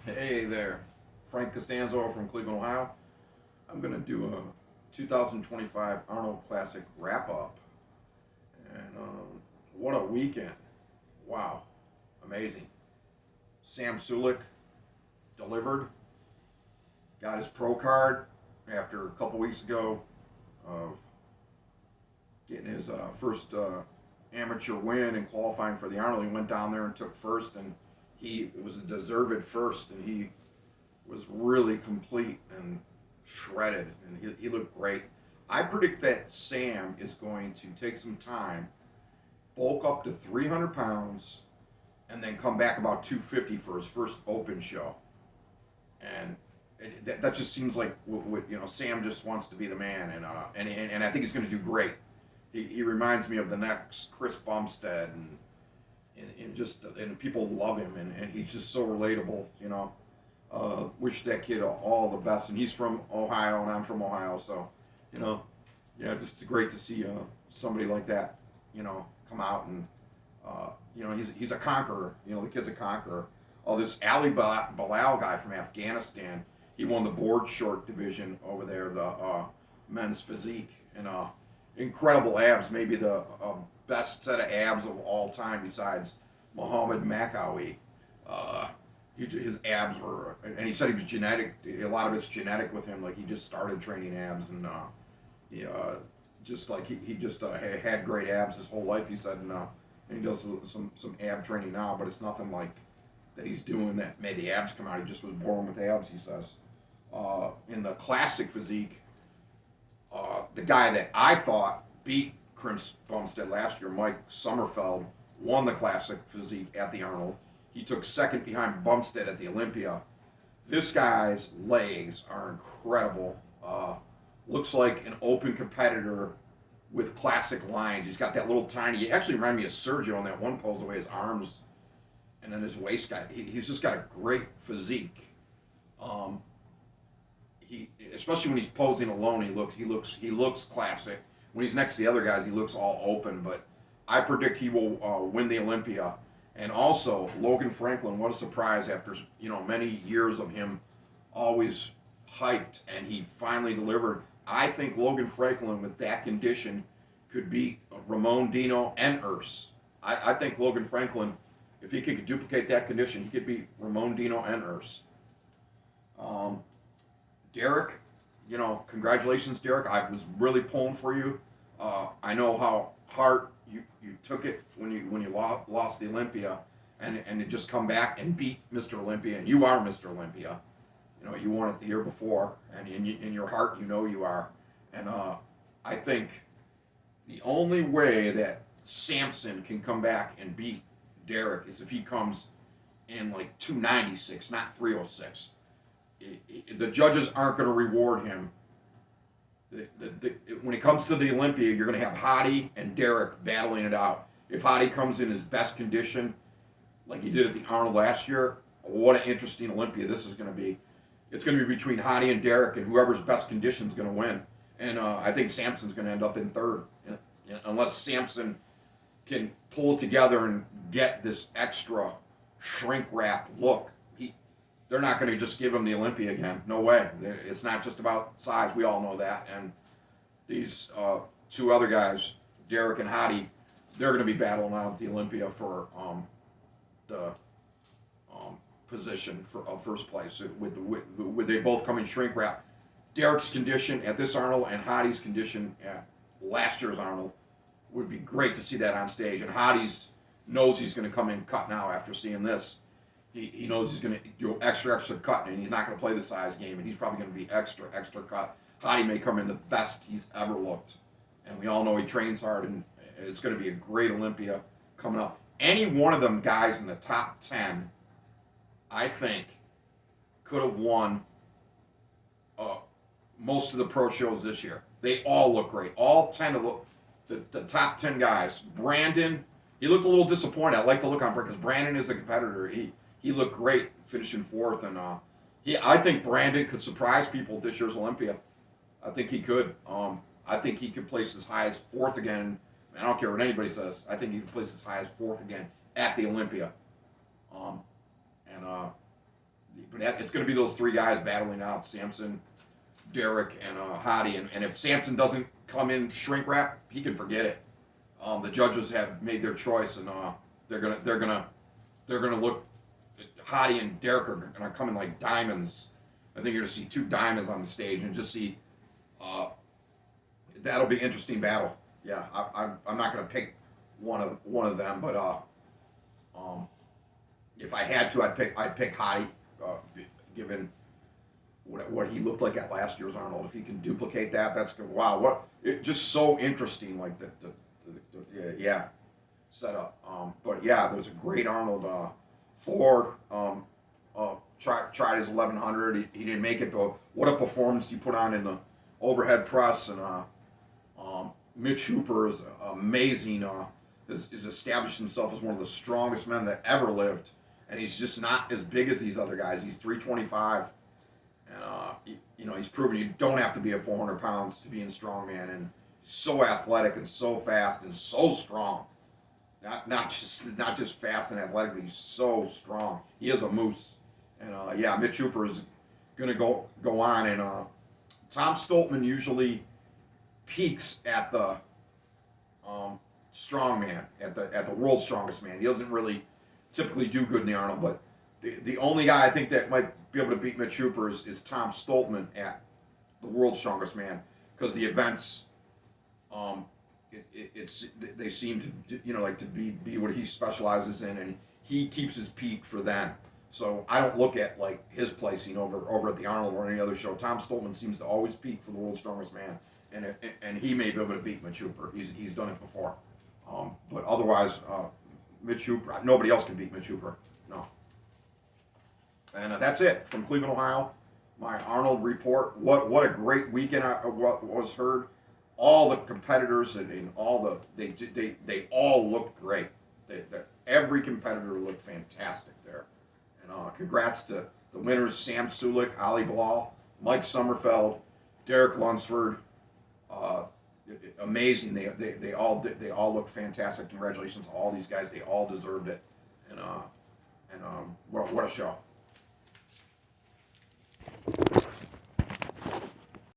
Hey there, Frank Costanzo from Cleveland, Ohio. I'm going to do a 2025 Arnold Classic wrap up. And what a weekend! Wow, amazing. Sam Sulik delivered, got his pro card after a couple weeks ago of getting his first amateur win and qualifying for the Arnold. He went down there and took first, and it was a deserved first, and he was really complete and shredded, and he looked great. I predict that Sam is going to take some time, bulk up to 300 pounds, and then come back about 250 for his first open show. And that just seems like Sam just wants to be the man, and I think he's going to do great. He reminds me of the next Chris Bumstead, and people love him, and he's just so relatable. Wish that kid all the best. And he's from Ohio, and I'm from Ohio, so you know, yeah, just great to see somebody like that, come out and he's a conqueror. The kid's a conqueror. Oh, this Ali Bilal guy from Afghanistan, he won the board short division over there, the men's physique, and incredible abs, maybe the best set of abs of all time besides Muhammad Makawi. Uh, his abs were, and he said he was genetic. A lot of it's genetic with him. Like he just started training abs, and he just like he just had great abs his whole life. He said, and he does some ab training now, but it's nothing like that he's doing that made the abs come out. He just was born with abs. He says. In the classic physique, the guy that I thought beat Chris Bumstead last year, Mike Sommerfeld, won the classic physique at the Arnold. He took second behind Bumstead at the Olympia. This guy's legs are incredible. Looks like an open competitor with classic lines. He's got that little tiny. He actually reminded me of Sergio in that one pose, the way his arms and then his waist guy. He's just got a great physique. Um, especially when he's posing alone, he looks classic. When he's next to the other guys, he looks all open. But I predict he will win the Olympia. And also Logan Franklin, what a surprise after many years of him always hyped, and he finally delivered. I think Logan Franklin with that condition could beat Ramon Dino and Urs. I think Logan Franklin, if he could duplicate that condition, he could beat Ramon Dino and Urs. Um, Derek, congratulations, Derek. I was really pulling for you. I know how hard you took it when you lost the Olympia, and to just come back and beat Mr. Olympia, and you are Mr. Olympia. You won it the year before, and in your heart, you are. And I think the only way that Samson can come back and beat Derek is if he comes in like 296, not 306. The judges aren't going to reward him. When it comes to the Olympia, you're going to have Hadi and Derek battling it out. If Hadi comes in his best condition, like he did at the Arnold last year, what an interesting Olympia this is going to be. It's going to be between Hadi and Derek, and whoever's best condition is going to win. And I think Samson's going to end up in third, unless Samson can pull it together and get this extra shrink wrap look. They're not going to just give him the Olympia again. No way. It's not just about size. We all know that. And these two other guys, Derek and Hadi, they're going to be battling out at the Olympia for the position of first place. With they both come in shrink wrap. Derek's condition at this Arnold and Hadi's condition at last year's Arnold would be great to see that on stage. And Hadi's knows he's going to come in cut now after seeing this. He knows he's going to do extra cut, and he's not going to play the size game, and he's probably going to be extra cut. Hadi may come in the best he's ever looked, and we all know he trains hard, and it's going to be a great Olympia coming up. Any one of them guys in the top 10, I think, could have won most of the pro shows this year. They all look great. All 10 of the top 10 guys. Brandon, he looked a little disappointed. I like the look on Brandon because Brandon is a competitor. He looked great finishing fourth, and I think Brandon could surprise people at this year's Olympia. I think he could. I think he could place as high as fourth again. I don't care what anybody says. I think he could place as high as fourth again at the Olympia. And but it's going to be those three guys battling out: Samson, Derek, and Hottie. And if Samson doesn't come in shrink wrap, he can forget it. The judges have made their choice, and they're gonna look. Hottie and Derek are gonna come in like diamonds. I think you're gonna see two diamonds on the stage, and just see. That'll be an interesting battle. Yeah, I'm not gonna pick one of them, but if I had to, I'd pick Hottie, given what he looked like at last year's Arnold. If he can duplicate that, that's good. Wow, just so interesting, like the setup. But yeah, there's a great Arnold. Thor tried his 1100. He didn't make it, but what a performance he put on in the overhead press. And Mitch Hooper is amazing. Has established himself as one of the strongest men that ever lived, and he's just not as big as these other guys. He's 325, and he's proven you don't have to be a 400 pounds to be in strongman, and so athletic and so fast and so strong. Not just fast and athletic, but he's so strong. He is a moose, and Mitch Hooper is gonna go on, and Tom Stoltman usually peaks at the strongman, at the world's strongest man. He doesn't really typically do good in the Arnold, but the only guy I think that might be able to beat Mitch Hooper is Tom Stoltman at the world's strongest man, because the events, they seem to like to be what he specializes in, and he keeps his peak for them. So I don't look at like his placing over at the Arnold or any other show. Tom Stoltman seems to always peak for the world's strongest man, and he may be able to beat Mitch Hooper. He's done it before, but otherwise, Mitch Hooper, nobody else can beat Mitch Hooper. No. And that's it from Cleveland, Ohio. My Arnold report. What a great weekend! What was heard. All the competitors and all they all looked great. Every competitor looked fantastic there. And congrats to the winners: Sam Sulik, Ali Bilal, Mike Sommerfeld, Derek Lunsford. Amazing. They all looked fantastic. Congratulations to all these guys. They all deserved it. And what a show.